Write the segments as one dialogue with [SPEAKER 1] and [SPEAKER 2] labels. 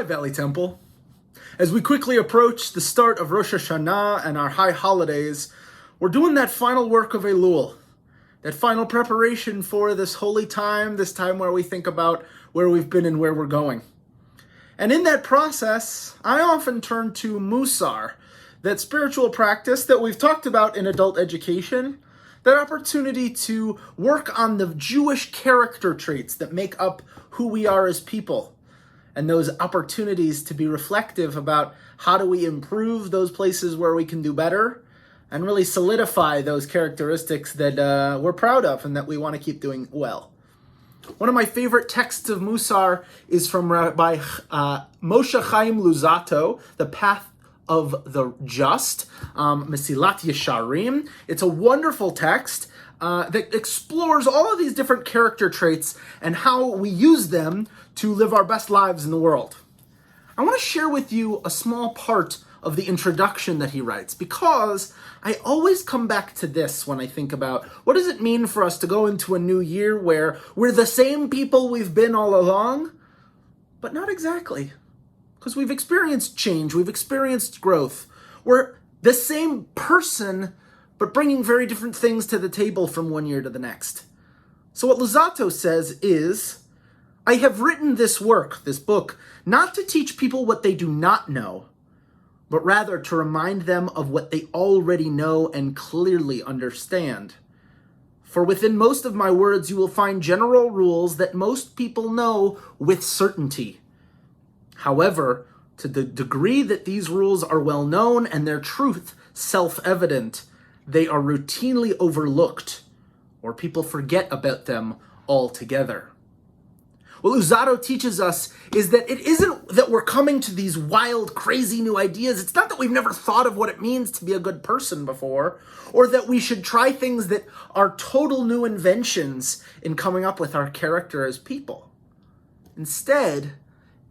[SPEAKER 1] Hi, Valley Temple. As we quickly approach the start of Rosh Hashanah and our high holidays, we're doing that final work of Elul, that final preparation for this holy time, this time where we think about where we've been and where we're going. And in that process, I often turn to Mussar, that spiritual practice that we've talked about in adult education, that opportunity to work on the Jewish character traits that make up who we are as people, and those opportunities to be reflective about how do we improve those places where we can do better, and really solidify those characteristics that we're proud of and that we want to keep doing well. One of my favorite texts of Mussar is from Rabbi Moshe Chaim Luzzatto, The Path of the Just, Mesilat Yesharim. It's a wonderful text that explores all of these different character traits and how we use them to live our best lives in the world. I want to share with you a small part of the introduction that he writes, because I always come back to this when I think about what does it mean for us to go into a new year where we're the same people we've been all along, but not exactly, because we've experienced change, we've experienced growth. We're the same person, but bringing very different things to the table from one year to the next. So what Luzzatto says is, I have written this work, this book, not to teach people what they do not know, but rather to remind them of what they already know and clearly understand. For within most of my words, you will find general rules that most people know with certainty. However, to the degree that these rules are well known and their truth self-evident, they are routinely overlooked, or people forget about them altogether. What Luzzatto teaches us is that it isn't that we're coming to these wild, crazy new ideas. It's not that we've never thought of what it means to be a good person before, or that we should try things that are total new inventions in coming up with our character as people. Instead,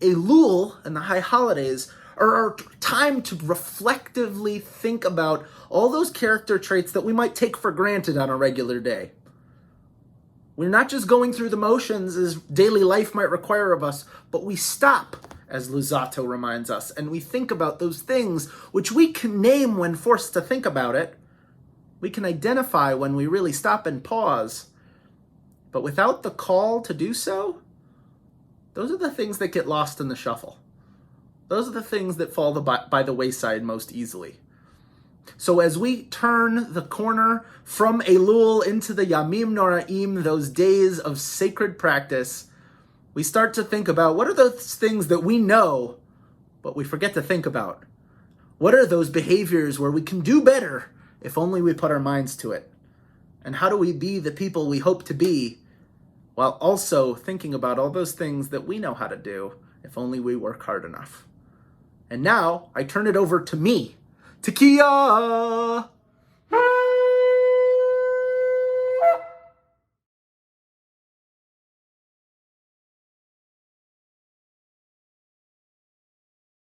[SPEAKER 1] Elul and the high holidays are our time to reflectively think about all those character traits that we might take for granted on a regular day. We're not just going through the motions as daily life might require of us, but we stop, as Luzzatto reminds us, and we think about those things which we can name when forced to think about it. We can identify when we really stop and pause. But without the call to do so, those are the things that get lost in the shuffle. Those are the things that fall by the wayside most easily. So as we turn the corner from Elul into the Yamim Noraim, those days of sacred practice, we start to think about what are those things that we know, but we forget to think about. What are those behaviors where we can do better if only we put our minds to it? And how do we be the people we hope to be, while also thinking about all those things that we know how to do if only we work hard enough? And now I turn it over to me. Tekiah!